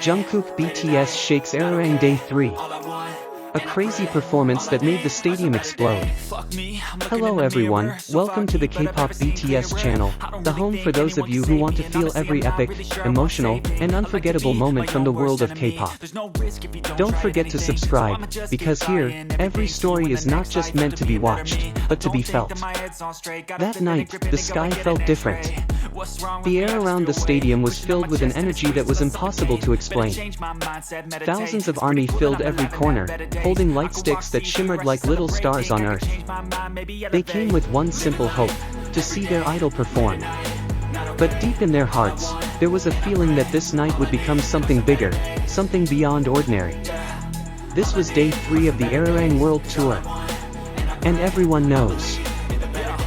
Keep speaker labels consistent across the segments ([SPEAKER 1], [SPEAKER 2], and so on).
[SPEAKER 1] Jungkook BTS shakes Arirang Day 3. A crazy performance that made the stadium explode. Hello everyone, welcome to the Kpop BTS channel, the home for those of you who want to feel every epic, emotional, and unforgettable moment from the world of Kpop. Don't forget to subscribe, because here, every story is not just meant to be watched, but to be felt. That night, the sky felt different. The air around the stadium was filled with an energy that was impossible to explain. Thousands of army filled every corner, holding light sticks that shimmered like little stars on earth. They came with one simple hope: to see their idol perform. But deep in their hearts, there was a feeling that this night would become something bigger, something beyond ordinary. This was day 3 of the Arirang World Tour. And everyone knows,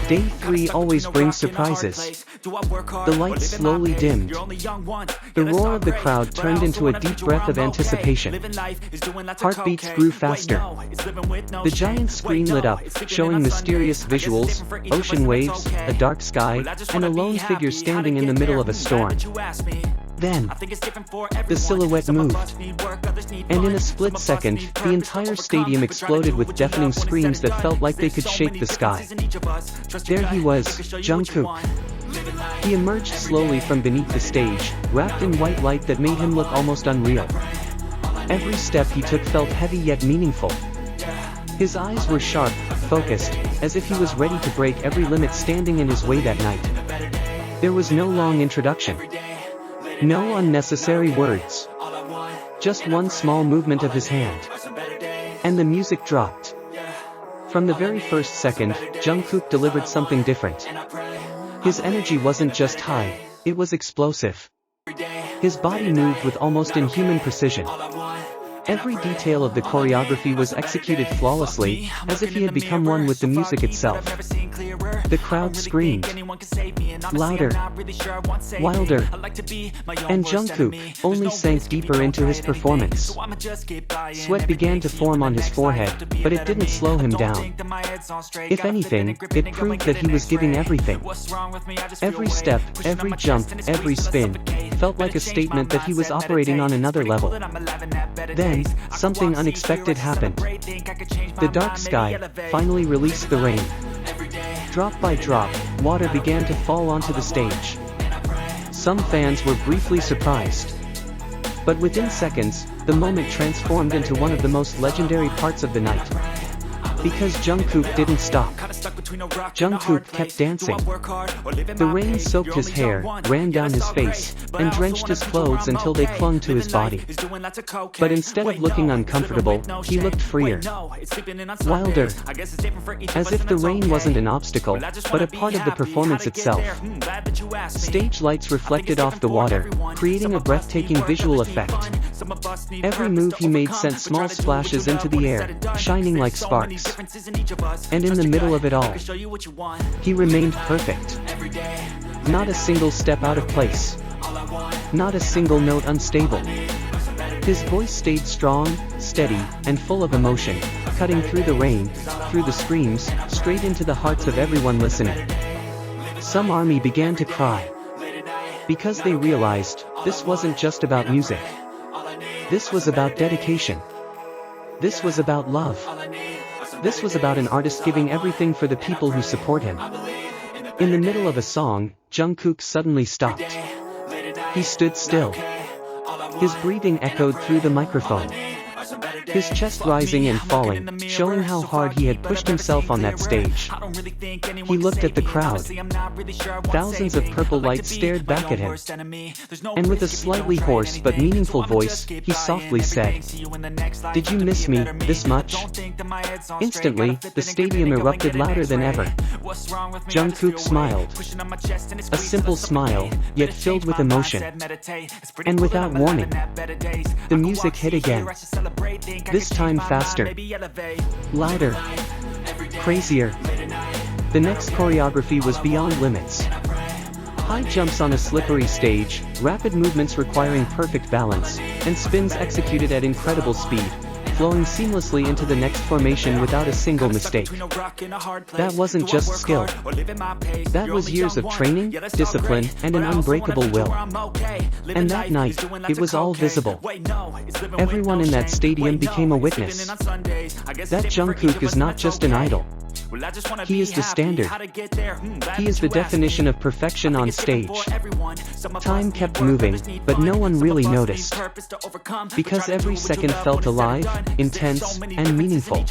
[SPEAKER 1] day 3 always brings surprises. The lights slowly dimmed. The roar of the crowd turned into a deep breath of anticipation. Heartbeats grew faster. The giant screen lit up, showing mysterious visuals, ocean waves, a dark sky, and a lone figure standing in the middle of a storm. Then, the silhouette moved. And in a split second, the entire stadium exploded with deafening screams that felt like they could shake the sky. There he was, Jungkook. He emerged slowly from beneath the stage, wrapped in white light that made him look almost unreal. Every step he took felt heavy yet meaningful. His eyes were sharp, focused, as if he was ready to break every limit standing in his way that night. There was no long introduction. No unnecessary words. Just one small movement of his hand. And the music dropped. From the very first second, Jungkook delivered something different. His energy wasn't just high, it was explosive. His body moved with almost inhuman precision. Every detail of the choreography was executed flawlessly, as if he had become one with the music itself. The crowd screamed. Louder. Wilder. And Jungkook only sank deeper into his performance. Sweat began to form on his forehead, but it didn't slow him down. If anything, it proved that he was giving everything. Every step, every jump, every spin, felt like a statement that he was operating on another level. Then, something unexpected happened. The dark sky finally released the rain. Drop by drop, water began to fall onto the stage. Some fans were briefly surprised. But within seconds, the moment transformed into one of the most legendary parts of the night. Because Jungkook didn't stop. Jungkook kept dancing. The rain soaked his hair, ran down his face, and drenched his clothes until they clung to his body. But instead of looking uncomfortable, he looked freer. Wilder. As if the rain wasn't an obstacle, but a part of the performance itself. Stage lights reflected off the water, creating a breathtaking visual effect. Every move he made sent small splashes into the air, shining like sparks. And in the middle of it all, he remained perfect. Not a single step out of place. Not a single note unstable. His voice stayed strong, steady, and full of emotion, cutting through the rain, through the screams, straight into the hearts of everyone listening. Some army began to cry. Because they realized, this wasn't just about music. This was about dedication. This was about love. This was about an artist giving everything for the people who support him. In the middle of a song, Jungkook suddenly stopped. He stood still. His breathing echoed through the microphone. His chest rising and falling, showing how hard he had pushed himself on that stage. He looked at the crowd. Thousands of purple lights stared back at him. And with a slightly hoarse but meaningful voice, he softly said, "Did you miss me this much?" Instantly, the stadium erupted louder than ever. Jungkook smiled. A simple smile, yet filled with emotion. And without warning, the music hit again. This time faster. Louder. Crazier. The next choreography was beyond limits. High jumps on a slippery stage, rapid movements requiring perfect balance, and spins executed at incredible speed, flowing seamlessly into the next formation without a single mistake. That wasn't just skill. That was years of training, discipline, and an unbreakable will. And that night, it was all visible. Everyone in that stadium became a witness. That Jungkook is not just an idol. He is the standard. He is the definition of perfection on stage. Time kept moving, but no one really noticed. Because every second felt alive, intense, and meaningful.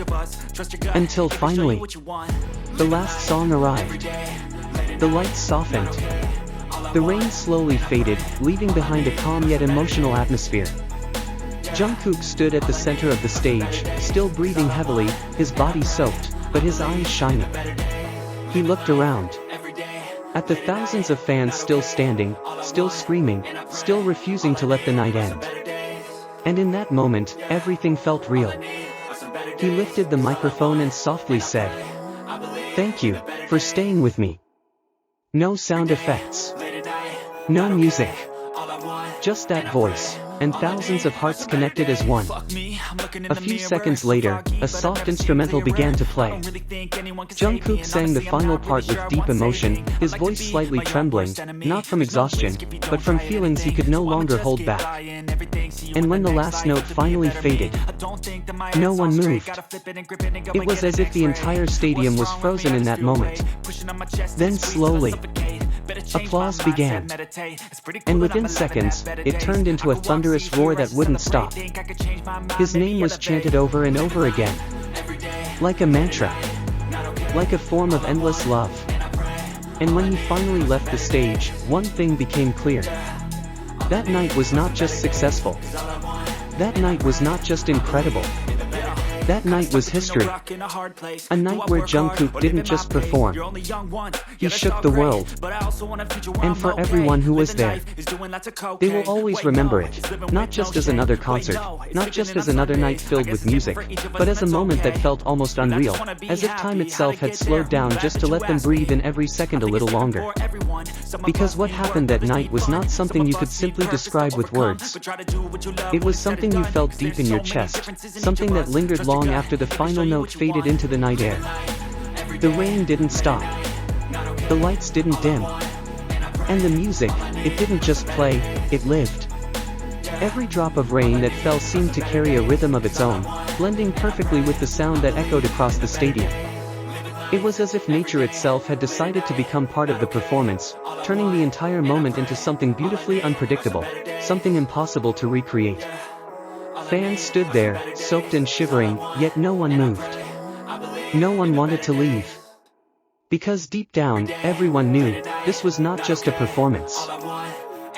[SPEAKER 1] Until finally, the last song arrived. The lights softened. The rain slowly faded, leaving behind a calm yet emotional atmosphere. Jungkook stood at the center of the stage, still breathing heavily, his body soaked, but his eyes shining. He looked around. At the thousands of fans still standing, still screaming, still refusing to let the night end. And in that moment, everything felt real. He lifted the microphone and softly said, "Thank you, for staying with me." No sound effects. No music. Just that voice, and thousands of hearts connected as one. A few seconds later, a soft instrumental began to play. Jungkook sang the final part with deep emotion, his voice slightly trembling, not from exhaustion, but from feelings he could no longer hold back. And when the last note finally faded, no one moved. It was as if the entire stadium was frozen in that moment. Then slowly, applause began. And within seconds, it turned into a thunderous roar that wouldn't stop. His name was chanted over and over again. Like a mantra. Like a form of endless love. And when he finally left the stage, one thing became clear. That night was not just successful. That night was not just incredible. That night was history. A night where Jungkook didn't just perform. He shook the world. And for everyone who was there, they will always remember it, not just as another concert, not just as another night filled with music, but as a moment that felt almost unreal, as if time itself had slowed down just to let them breathe in every second a little longer. Because what happened that night was not something you could simply describe with words. It was something you felt deep in your chest, something that lingered long after the final note faded into the night air. The rain didn't stop. The lights didn't dim. And the music, it didn't just play, it lived. Every drop of rain that fell seemed to carry a rhythm of its own, blending perfectly with the sound that echoed across the stadium. It was as if nature itself had decided to become part of the performance, turning the entire moment into something beautifully unpredictable, something impossible to recreate. Fans stood there, soaked and shivering, yet no one moved. No one wanted to leave. Because deep down, everyone knew, this was not just a performance.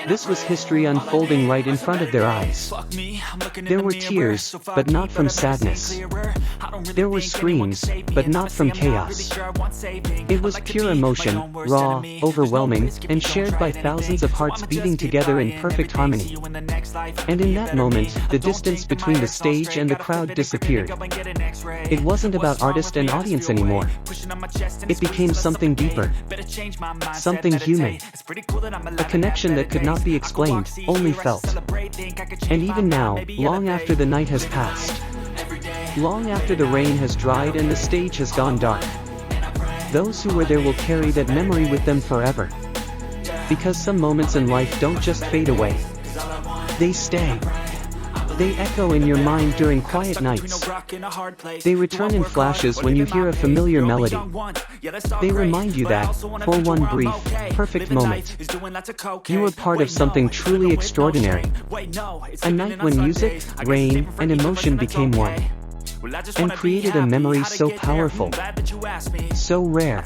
[SPEAKER 1] This was history unfolding right in front of their eyes. There were tears, but not from sadness. There were screams, but not from chaos. It was pure emotion, raw, overwhelming, and shared by thousands of hearts beating together in perfect harmony. And in that moment, the distance between the stage and the crowd disappeared. It wasn't about artist and audience anymore. It became something deeper. Something human. A connection that could not be explained, only felt. And even now, long after the night has passed, long after the rain has dried and the stage has gone dark, those who were there will carry that memory with them forever. Because some moments in life don't just fade away. They stay. They echo in your mind during quiet nights. They return in flashes when you hear a familiar melody. They remind you that, for one brief, perfect moment, you were part of something truly extraordinary. A night when music, rain, and emotion became one. And created a memory so powerful, so rare.